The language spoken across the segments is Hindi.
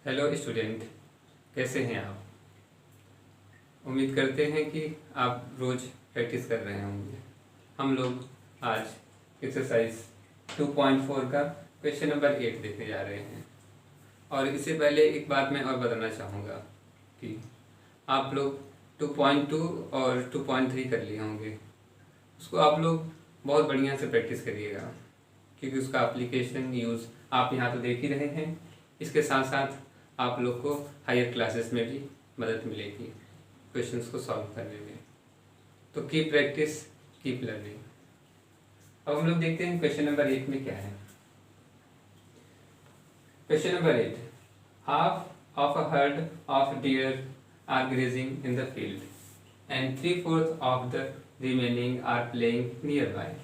हेलो स्टूडेंट, कैसे हैं आप। उम्मीद करते हैं कि आप रोज़ प्रैक्टिस कर रहे होंगे। हम लोग आज एक्सरसाइज 2.4 का क्वेश्चन नंबर 8 देखने जा रहे हैं। और इससे पहले एक बात मैं और बताना चाहूँगा कि आप लोग 2.2 और 2.3 कर लिए होंगे। उसको आप लोग बहुत बढ़िया से प्रैक्टिस करिएगा, क्योंकि उसका एप्लीकेशन यूज़ आप यहाँ तो देख ही रहे हैं। इसके साथ साथ आप लोग को हायर क्लासेस में भी मदद मिलेगी क्वेश्चंस को सॉल्व करने में। तो कीप प्रैक्टिस, कीप लर्निंग। अब हम लोग देखते हैं क्वेश्चन नंबर 8 में क्या है। Question number 8, half of a herd of deer are grazing in the field and 3/4 of the remaining are playing nearby.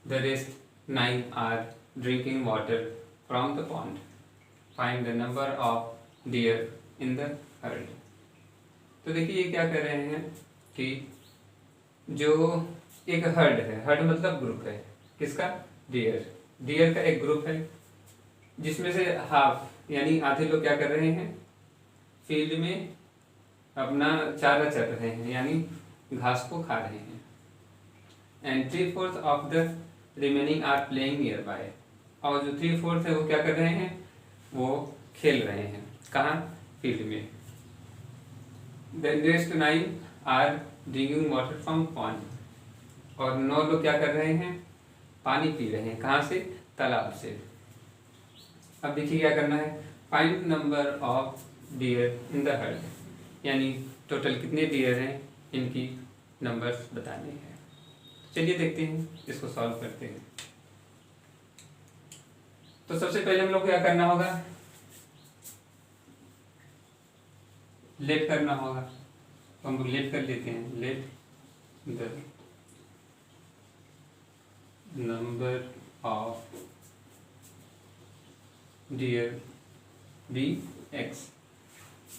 The rest 9 are drinking water from the pond. Find the number of deer in the herd. तो देखिए ये क्या कर रहे हैं कि जो एक हर्ड है, हर्ड मतलब ग्रुप है, किसका, डियर। डियर का एक ग्रुप है जिसमें से हाफ यानी आधे लोग क्या कर रहे हैं, फील्ड में अपना चारा चर रहे हैं, यानी घास को खा रहे हैं। And 3/4 of the remaining are playing nearby. और जो 3/4 है वो क्या कर रहे हैं, वो खेल रहे हैं। कहाँ, फील्ड में। Then rest 9 are drinking water from pond। और 9 लोग क्या कर रहे हैं, पानी पी रहे हैं। कहाँ से, तालाब से। अब देखिए क्या करना है, find number of deer in the heard, यानी टोटल कितने डियर हैं इनकी नंबर्स बताने हैं। चलिए देखते हैं, इसको सॉल्व करते हैं। तो सबसे पहले हम लोग क्या करना होगा, लेट करना होगा। तो हम लोग लेट कर लेते हैं। Let the number of deer be x,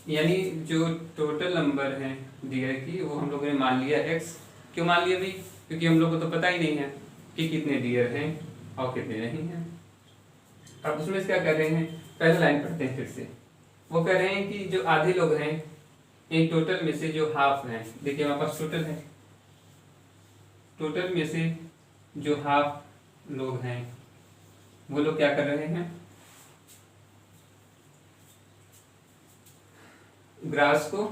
यानी जो टोटल नंबर है डियर की वो हम लोगों ने मान लिया एक्स। क्यों मान लिया भाई, क्योंकि हम लोग को तो पता ही नहीं है कि कितने डियर हैं और कितने नहीं हैं। अब उसमें से क्या कर रहे हैं, पहले लाइन पढ़ते हैं फिर से। वो कह रहे हैं कि जो आधे लोग हैं इन टोटल में से जो हाफ हैं, देखिए हमारे पास टोटल है, टोटल में से जो हाफ लोग हैं वो लोग क्या कर रहे हैं, ग्रास को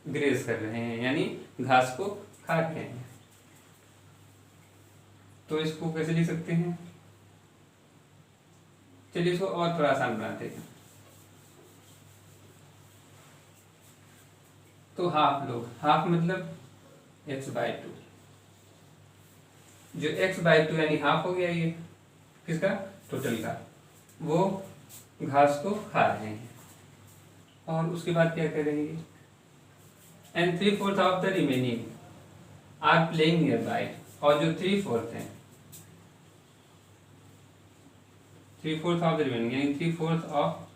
ग्रेज कर रहे हैं, यानी घास को खा रहे हैं। तो इसको कैसे लिख सकते हैं, चलिए इसको और थोड़ा आसान बनाते हैं। तो हाफ लोग, हाफ मतलब x/2। जो x/2 यानी हाफ हो गया, ये किसका, टोटल का, वो घास को खा रहे हैं। और उसके बाद क्या करेंगे, and 3/4 of the remaining are playing nearby. और जो 3/4 हैं, 3/4 ऑफ द रिमेनिंग यानी 3/4 ऑफ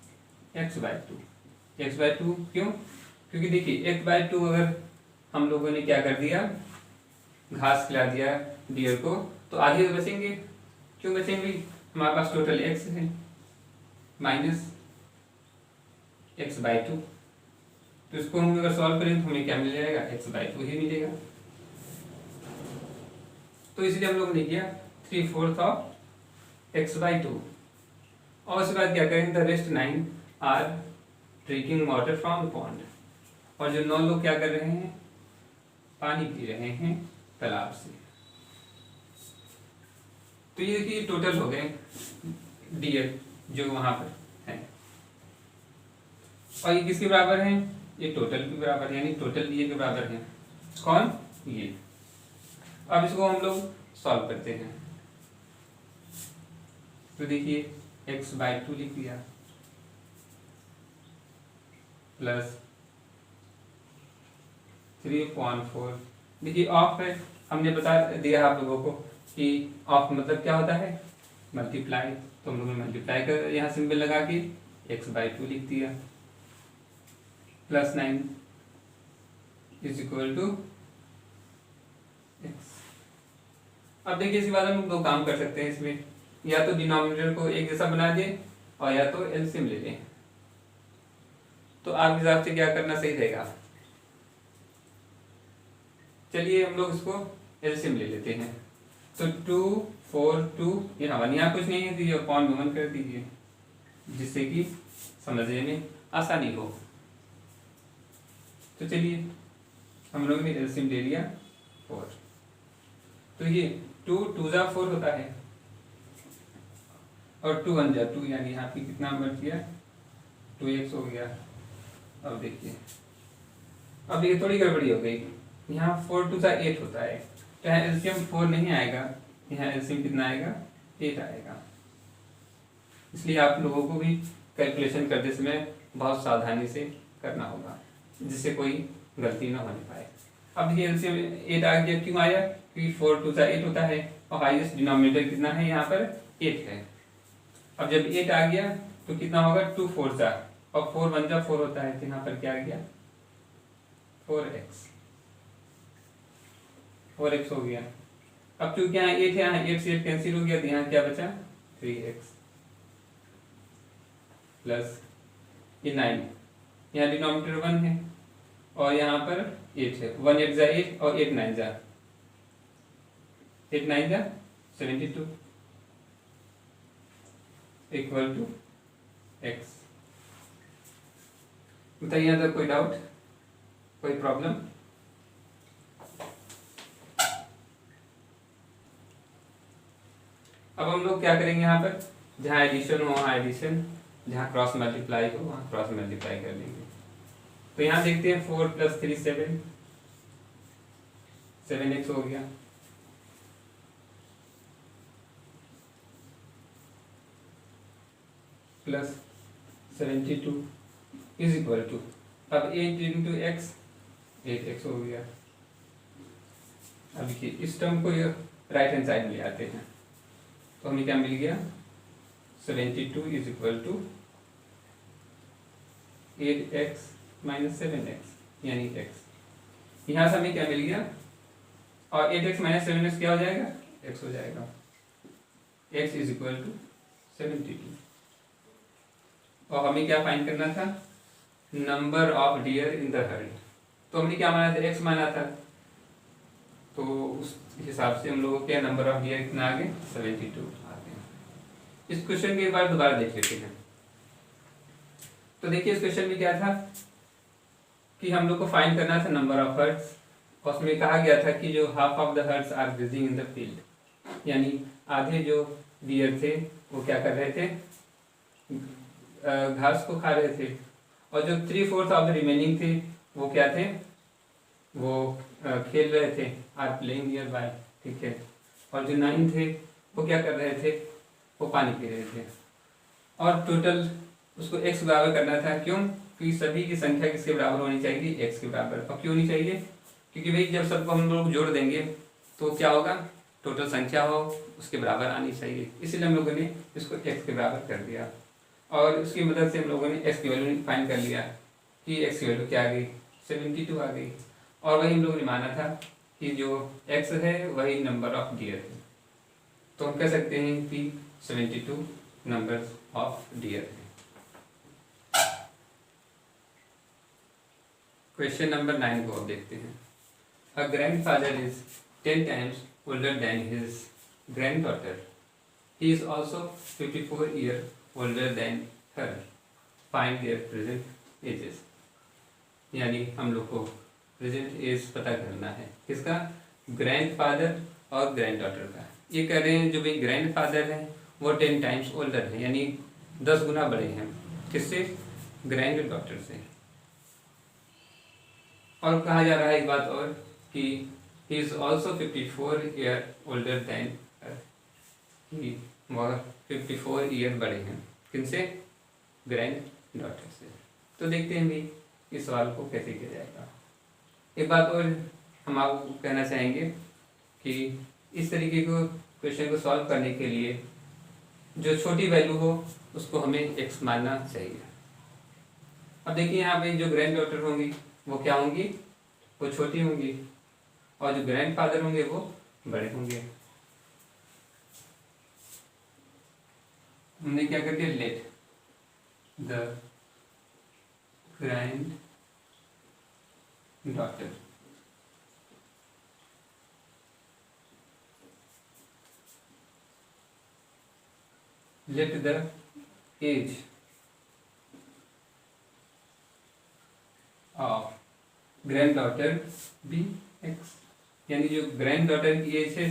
x/2। x/2 क्यों, क्योंकि देखिए x/2 अगर हम लोगों ने क्या कर दिया, घास खिला दिया डियर को, तो आधे तो बचेंगे। क्यों बचेंगे, हमारे पास टोटल x है माइनस x/2। तो इसको हम अगर सॉल्व करें तो हमें क्या मिल जाएगा, x/2 ही मिलेगा। तो इसलिए हम लोग ने किया 3/4 ऑफ x/2। और उसके बाद क्या करें, the rest 9 are drinking water from the pond. और जो 9 लोग क्या कर रहे हैं, पानी पी रहे हैं तालाब से। तो ये देखिए टोटल हो गए डियर जो वहां पर है। और ये किसके बराबर है, ये टोटल के बराबर, यानी टोटल डियर के बराबर है। कौन, ये। अब इसको हम लोग सॉल्व करते हैं। तो देखिए x/2 लिख दिया प्लस 3/4। देखिए ऑफ है, हमने बता दिया आप लोगों को कि ऑफ मतलब क्या होता है, मल्टीप्लाई। तो हम लोगों ने मल्टीप्लाई कर यहाँ सिंबल लगा के x/2 लिख दिया plus 9 is equal to x। अब देखिए इसके बाद हम लोग दो काम कर सकते हैं इसमें, या तो डिनोमिनेटर को एक जैसा बना दें और या तो एलसीएम ले लें। तो आपके हिसाब से क्या करना सही रहेगा? चलिए हम लोग इसको एलसीएम ले लेते हैं। तो 2 4 2 यहाँ कुछ नहीं है तो ये अपॉन 1 कर दीजिए, जिससे कि समझने में आसानी हो। तो चलिए हम लोग ने एलसीएम ले लिया 4। तो ये 2 2 जा 4 होता है और 2 1 जा 2, यानी यहाँ पे कितना बच गया? 2x हो गया। अब देखिए, अब ये थोड़ी गड़बड़ी हो गई। यहाँ 4 2 जा 8 होता है, तो यहाँ एलसीएम 4 नहीं आएगा, यहाँ एलसीएम कितना आएगा? 8 आएगा। इसलिए आप लोगों को भी कैलकुलेशन करते समय बहुत सावधानी से करना होगा, जिससे कोई गलती ना होने पाए। अब देखिए एलसीएम 8 आ गया, क्यों आया? क्योंकि 4 2 जा 8 होता है और हाईएस्ट डिनोमिनेटर कितना है? यहाँ पर 8 है। अब जब 8 आ गया तो कितना होगा? 2 4 जा, और 4 1 जा 4 होता है, तो यहाँ पर क्या आ गया? 4x 4x हो गया। अब क्योंकि यहाँ 8 है, यहाँ 8 से 8 कैंसिल हो गया, तो यहाँ क्या बचा? 3x प्लस ये 9, यहाँ डिनोमिनेटर 1 है और यहाँ पर 8 है। 1 8 जा 8 और 8 9 जा 72 इक्वल टू x। बताइए यहाँ तक कोई डाउट, कोई प्रॉब्लम? अब हम लोग क्या करेंगे? यहाँ पर जहाँ एडिशन हो वहाँ एडिशन, जहाँ क्रॉस मल्टीप्लाई हो वहाँ क्रॉस मल्टीप्लाई कर लेंगे। तो यहाँ देखते हैं 4 + 3 7, 7x हो गया, प्लस 72 इज इक्वल टू, अब 8 इंटू एक्स 8x हो गया। अब देखिए इस टर्म को राइट हैंड साइड में ले आते हैं, तो हमें क्या मिल गया? 72 is equal to 8x - 7x यानी x। यहाँ से हमें क्या मिल गया? और 8x - 7x क्या हो जाएगा? x हो जाएगा। x is equal to 72। और हमें क्या फाइंड करना था? Number of deer in the herd. तो हमने क्या माना था? x माना था, तो उस हिसाब से हम लोगों को क्या नंबर ऑफ डियर कितना आ गया? 72 आ गया। इस क्वेश्चन के एक बार दोबारा देख लेते हैं। तो देखिए इस क्वेश्चन में क्या था कि हम लोग को फाइंड करना था नंबर ऑफ हर्ट्स, और उसमें कहा गया था कि जो half of the herds are grazing in the field, यानी आधे जो डियर थे वो क्या कर रहे थे? घास को खा रहे थे, और जो 3/4 ऑफ द रिमेनिंग थे वो क्या थे? वो खेल रहे थे, आर प्लेइंग नियर बाय, ठीक है। और जो 9 थे वो क्या कर रहे थे? वो पानी पी रहे थे। और टोटल उसको x बराबर करना था, क्यों? क्योंकि सभी की संख्या किसके बराबर होनी चाहिए? x के बराबर। और क्यों नहीं चाहिए? क्योंकि भाई जब सबको हम लोग जोड़ देंगे तो क्या होगा? टोटल संख्या हो उसके बराबर आनी चाहिए, इसलिए हम लोगों ने इसको x के बराबर कर दिया। और इसकी मदद से हम लोगों ने x की वैल्यू फाइंड कर लिया कि x की वैल्यू क्या आ गई? 72 आ गई। और वही हम लोगों ने माना था कि जो x है वही नंबर ऑफ डियर है, तो हम कह सकते हैं कि 72 नंबर ऑफ डियर है। क्वेश्चन नंबर 9 को अब देखते हैं। अ grandfather is 10 times older than his granddaughter. He is also 54 years older than her. Find their present ages. यानी हम लोग को प्रेजेंट एज पता करना है, किसका? ग्रैंडफादर और ग्रैंडडॉटर का। ये कह रहे हैं जो भाई ग्रैंडफादर है वो 10 times ओल्डर है, यानी 10 गुना बड़े हैं, किससे? ग्रैंडडॉटर से। और कहा जा रहा है एक बात और कि he is also 54 year older than her. ही वह 54 ईयर बड़े हैं, किनसे? ग्रैंडडॉटर से। तो देखते हैं भाई इस सवाल को कैसे किया जाएगा। एक बात और हम आपको कहना चाहेंगे कि इस तरीके को क्वेश्चन को सॉल्व करने के लिए जो छोटी वैल्यू हो उसको हमें x मानना चाहिए। अब देखिए यहाँ पे जो ग्रैंडडॉटर होंगी वो क्या होंगी? वो छोटी होंगी, और जो ग्रैंडफादर होंगे वो बड़े होंगे। हमने क्या कर दिया? Let the granddaughter. Let the age of granddaughter be x, यानी जो ग्रैंड डॉटर की एज है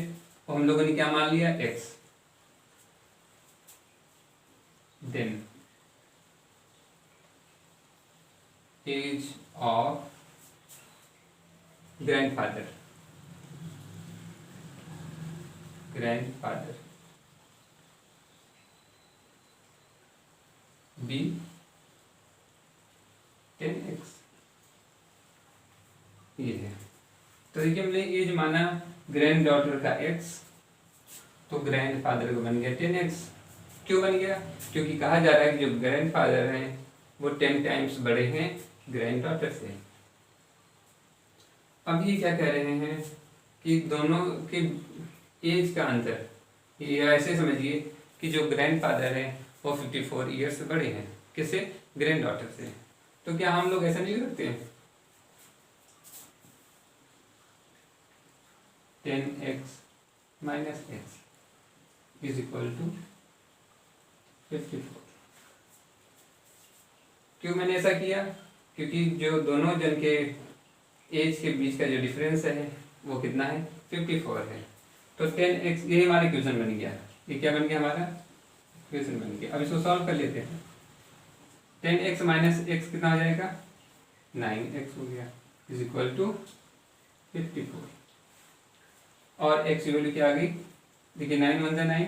वो हम लोगों ने क्या मान लिया, x. Then age of grandfather be 10x, ये है। तो देखिए हमने एज माना ग्रैंड डॉटर का x, तो ग्रैंड फादर का बन गया 10x। क्यों बन गया, क्योंकि कहा जा रहा है कि जो ग्रैंड फादर हैं वो 10 टाइम्स बड़े हैं ग्रैंड डॉटर से। अब ये क्या कह रहे हैं कि दोनों के एज का अंतर, ये ऐसे समझिए कि जो ग्रैंड फादर है वो 54 ईयर्स से बड़े हैं, किससे, ग्रैंड डॉटर से। तो क्या हम लोग ऐसा नहीं करते हैं, 10x minus x is equal to 54। क्यों मैंने ऐसा किया, क्योंकि जो दोनों जन के एज के बीच का जो डिफरेंस है वो कितना है, 54 है। तो 10x, ये हमारा क्वेश्चन बन गया, ये क्या बन गया हमारा क्वेश्चन बन गया। अब इसको सॉल्व कर लेते हैं। 10x माइनस x कितना हो जाएगा, 9x हो गया, इज इक्वल टू 54। और x की वैल्यू क्या आ गई, देखिए 9 1 9,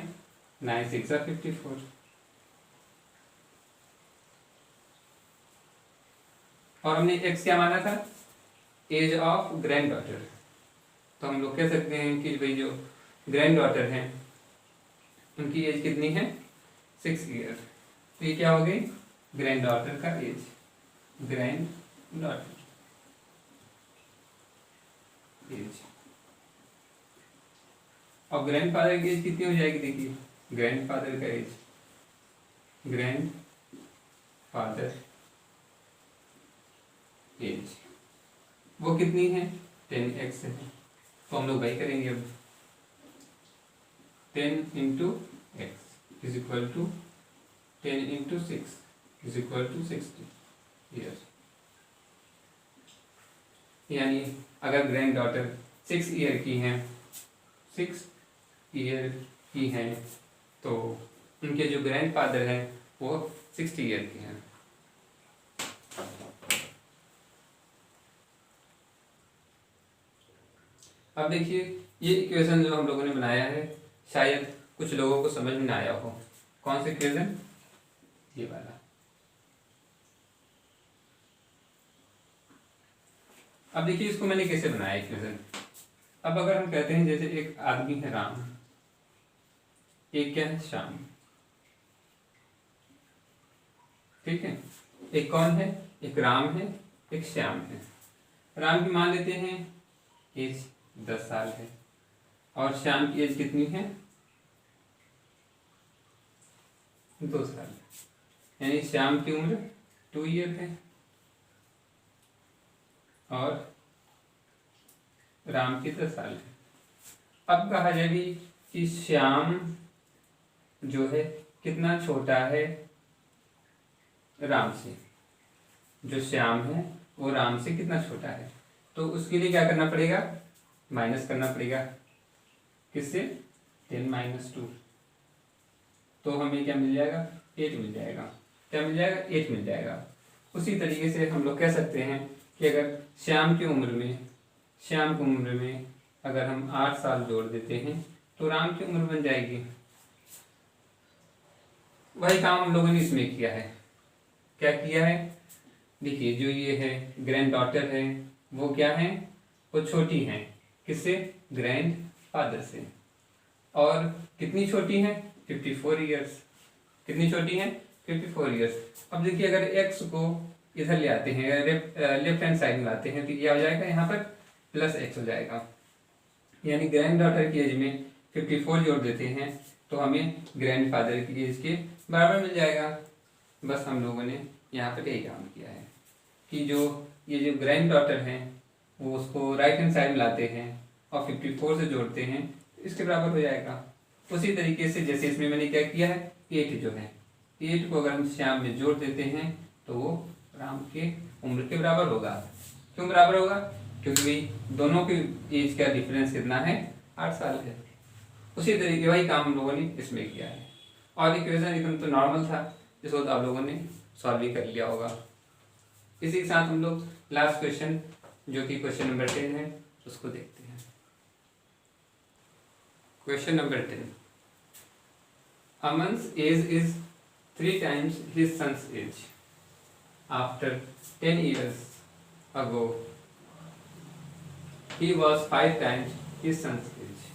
9 6 54। और हमने x क्या माना था, एज ऑफ ग्रैंड डॉटर। तो हम लोग कह सकते हैं कि भाई जो ग्रैंड डॉटर हैं उनकी एज कितनी है, 6 ईयर। तो ये क्या हो गई, ग्रैंड डॉटर का एज, ग्रैंड डॉटर एज। और ग्रैंड फादर की एज कितनी हो जाएगी, देखिए ग्रैंड फादर का एज, ग्रैंड फादर एज वो कितनी है, 10x है। तो हम लोग वही करेंगे अब, 10 into x is equal to 10 into 6 is equal to 60 year. यानी अगर ग्रैंड डॉटर 6 ईयर की हैं, 6 ईयर की हैं, तो उनके जो ग्रैंड फादर हैं वो 60 ईयर के हैं। अब देखिए ये इक्वेशन जो हम लोगों ने बनाया है शायद कुछ लोगों को समझ में ना आया हो। कौन सा इक्वेशन, ये वाला। अब देखिए इसको मैंने कैसे बनाया इक्वेशन। अब अगर हम कहते हैं जैसे एक आदमी है राम, एक क्या है श्याम, ठीक है। एक कौन है, एक राम है, एक श्याम है। राम की मान लेते हैं एज 10 साल है और श्याम की एज कितनी है, 2 साल। यानी श्याम की उम्र 2 ईयर है और राम की 10 साल है। अब कहा जाए भी कि श्याम जो है कितना छोटा है राम से, जो श्याम है वो राम से कितना छोटा है। तो उसके लिए क्या करना पड़ेगा, माइनस करना पड़ेगा, किससे, 10 माइनस 2। तो हमें क्या मिल जाएगा, 8 मिल जाएगा। क्या मिल जाएगा, 8 मिल जाएगा। उसी तरीके से हम लोग कह सकते हैं कि अगर श्याम की उम्र में अगर हम 8 साल जोड़ देते हैं तो राम की उम्र बन जाएगी। वही काम हम लोगों ने इसमें किया है। क्या किया है, देखिए जो ये है ग्रैंड डॉटर है वो क्या है, वो छोटी है किससे, ग्रैंड फादर से। और कितनी छोटी है, 54 ईयर्स। कितनी छोटी है, 54 ईयर्स। अब देखिए अगर x को इधर ले आते हैं, लेफ्ट हैंड साइड में लाते हैं तो ये हो जाएगा यहाँ पर प्लस x हो जाएगा। यानी ग्रैंड डॉटर की एज में 54 जोड़ देते हैं तो हमें ग्रैंड फादर की एज के बराबर मिल जाएगा। बस हम लोगों ने यहाँ पर यही काम किया है। कि जो ये जो ग्रैंड डॉटर हैं वो उसको राइट हैंड साइड में लाते हैं और 54 से जोड़ते हैं, इसके बराबर हो जाएगा। उसी तरीके से जैसे इसमें मैंने क्या किया है, 8 जो है, 8 को अगर हम श्याम में जोड़ देते हैं तो वो राम के उम्र के बराबर होगा। क्यों बराबर होगा? क्योंकि भाई दोनों की एज का डिफरेंस कितना है, 8 साल है। उसी तरीके वही काम हम लोगों ने इसमें किया है। और इक्वेशन एकदम तो नॉर्मल था, जिसको आप लोगों ने सॉल्व भी कर लिया होगा। इसी के साथ हम लोग लास्ट क्वेश्चन जो कि क्वेश्चन नंबर 10 है उसको देखते हैं। क्वेश्चन नंबर 10, अमन's age is 3 times his son's age. After 10 years ago, he was 5 times his son's age.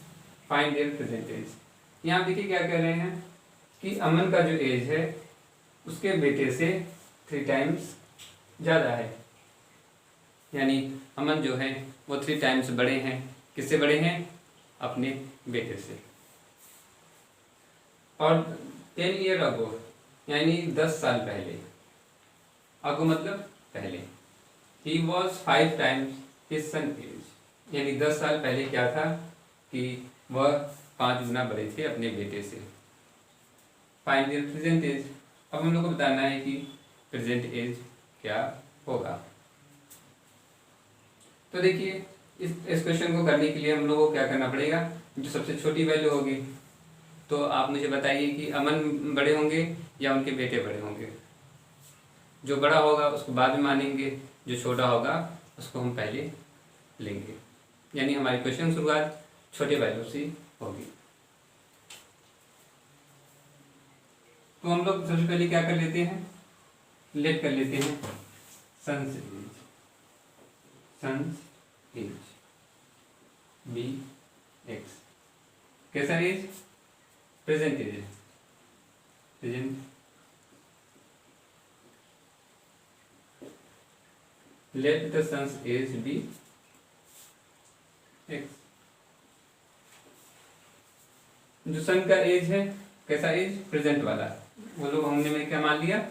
Find their present age. यहाँ देखिए क्या कह रहे हैं कि अमन का जो एज है उसके बेटे से 3 times ज़्यादा है, यानी अमन जो है वो 3 times बड़े हैं। किससे बड़े हैं? अपने बेटे से। और 10 year ago यानी 10 साल पहले, अगो मतलब पहले, he was 5 times his son age, यानी 10 साल पहले क्या था कि वह 5 गुना बड़े थे अपने बेटे से। फाइंड देयर प्रेजेंट एज, अब हम लोग को बताना है कि प्रेजेंट एज क्या होगा। तो देखिए इस क्वेश्चन को करने के लिए हम लोगों को क्या करना पड़ेगा, जो सबसे छोटी वैल्यू होगी, तो आप मुझे बताइए कि अमन बड़े होंगे या उनके बेटे बड़े होंगे। जो बड़ा होगा उसको बाद में मानेंगे, जो छोटा होगा उसको हम पहले लेंगे, यानी हमारी क्वेश्चन शुरुआत छोटे वैल्यू से होगी। तो हम लोग सबसे पहले क्या कर लेते हैं, लेट कर लेते हैं sons age, sons age be x. कैसा age? Present age, present. Let the sons age be x. जो सन का एज है, कैसा एज? प्रेजेंट वाला, वो लोग हमने में क्या मान लिया,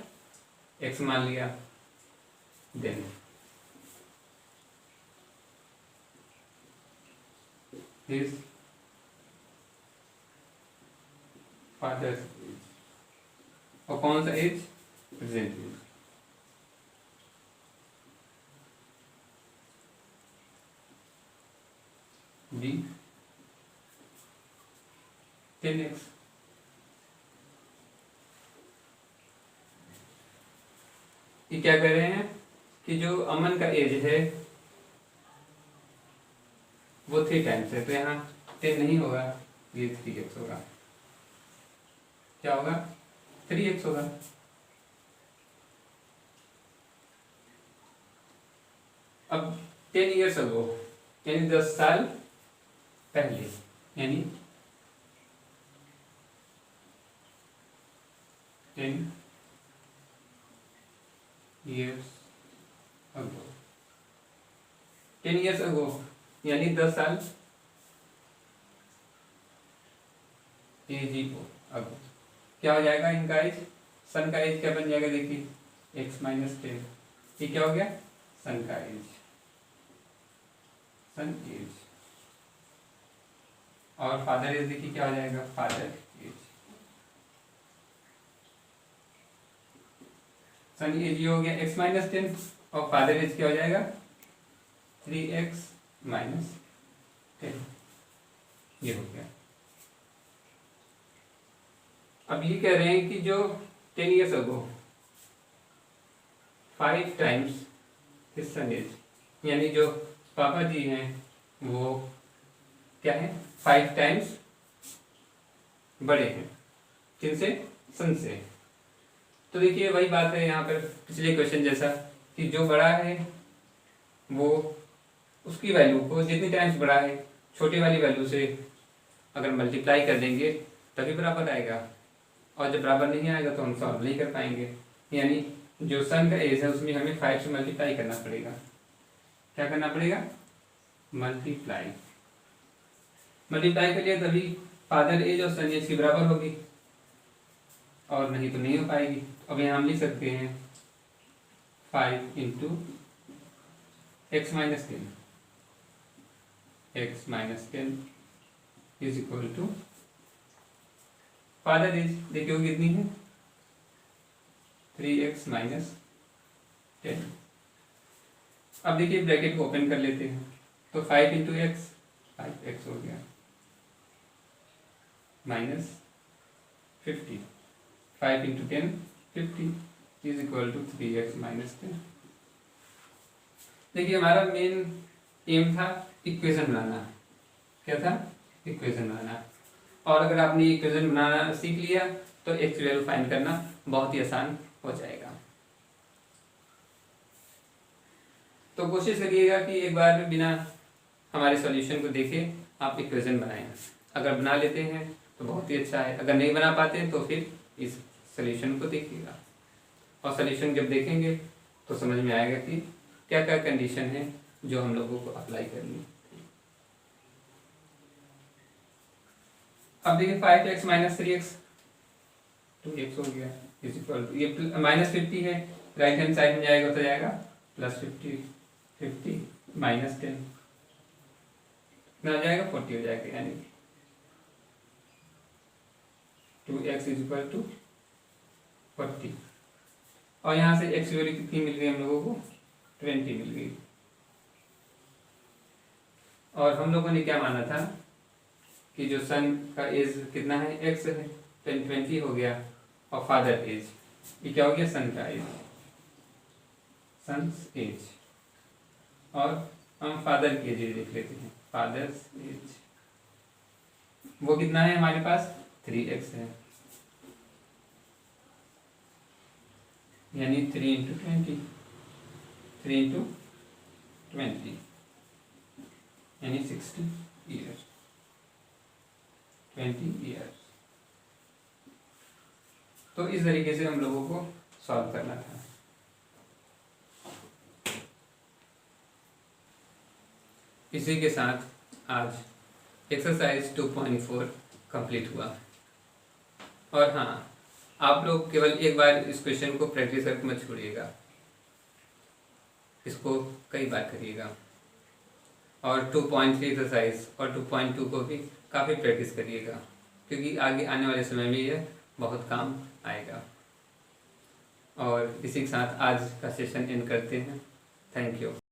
एक्स मान लिया। देन हिज फादर्स एज, और कौन सा as? Present as. B 10x। ये क्या कर रहे हैं कि जो अमन का एज है वो 3 times है, तो यहाँ 10 नहीं होगा, ये 3x होगा। क्या होगा? 3x होगा। अब 10 years ago यानी 10 साल पहले, यानी 10 years ago, 10 years ago यानी 10 साल अगो। क्या हो जाएगा इनका एज? सन का एज क्या बन जाएगा, देखिए x माइनस 10, ये क्या हो गया? सन का एज, सन एज। और फादर एज देखिए क्या हो जाएगा, फादर एज। सन एज ये हो गया x माइनस 10, और फादर एज क्या हो जाएगा, 3x माइनस 10, ये हो गया। अब ये कह रहे हैं कि जो 10 years ago 5 times his son as, यानी जो पापा जी हैं वो क्या है, 5 times बड़े हैं। किनसे? सन से। तो देखिए वही बात है यहाँ पर पिछले क्वेश्चन जैसा कि जो बड़ा है वो उसकी वैल्यू को जितनी टाइम्स बड़ा है छोटी वाली वैल्यू से अगर मल्टीप्लाई कर देंगे तभी बराबर आएगा, और जब बराबर नहीं आएगा तो हम सॉल्व नहीं कर पाएंगे। यानी जो सन का एज है उसमें हमें 5 से मल्टीप्लाई करना पड़ेगा। क्या करना पड़ेगा? मल्टीप्लाई। मल्टीप्लाई करिए तभी फादर एज और सन एज की बराबर होगी, और नहीं तो नहीं हो पाएगी। अब यहाँ हम लिख सकते हैं 5 into x minus 10, x minus 10 is equal to father age देखिए वो कितनी है 3x माइनस 10। अब देखिए ब्रैकेट को ओपन कर लेते हैं तो 5 इंटू एक्स 5x हो गया minus 50, 5 into 10 50 is equal to 3x minus 10। देखिए हमारा मेन एम था इक्वेशन बनाना। क्या था? इक्वेशन बनाना। और अगर आपने इक्वेशन बनाना सीख लिया तो एक्स वैल्यू फाइंड करना बहुत ही आसान हो जाएगा। तो कोशिश करिएगा कि एक बार बिना हमारे सॉल्यूशन को देखे आप इक्वेशन बनाएं। अगर बना लेते हैं तो बहुत ही अच्छा है, अगर नहीं बना पाते तो फिर इस सॉल्यूशन को देखिएगा और सॉल्यूशन जब देखेंगे तो समझ में आएगा कि क्या क्या कंडीशन है जो हम लोगों को अप्लाई करनी है। अब देखिए 5x माइनस 3x 2x हो गया इज इक्वल टू ये माइनस 50 है, राइट हैंड साइड में जाएगा तो जाएगा प्लस 50 माइनस 10 कितना हो जाएगा 40 हो जाएगा, यानी 2x इज इक्वल टू 40। और यहाँ से x वैल्यू कितनी मिल गई हम लोगों को 20 मिल गई। और हम लोगों ने क्या माना था कि जो सन का एज कितना है x है 20 हो गया और फादर एज ये क्या हो गया सन का एज, सन्स एज। और हम फादर की एज देख लेते हैं, फादर्स एज वो कितना है हमारे पास 3x है, यानी 3 इंटू 20 यानी 60 ईयर्स 20 ईयर्स। तो इस तरीके से हम लोगों को सॉल्व करना था। इसी के साथ आज एक्सरसाइज 2.4 कंप्लीट हुआ। और हाँ, आप लोग केवल एक बार इस क्वेश्चन को प्रैक्टिस करके मत छोड़िएगा, इसको कई बार करिएगा। और 2.3 एक्सरसाइज और 2.2 को भी काफ़ी प्रैक्टिस करिएगा, क्योंकि आगे आने वाले समय में यह बहुत काम आएगा। और इसी के साथ आज का सेशन एंड करते हैं। Thank you.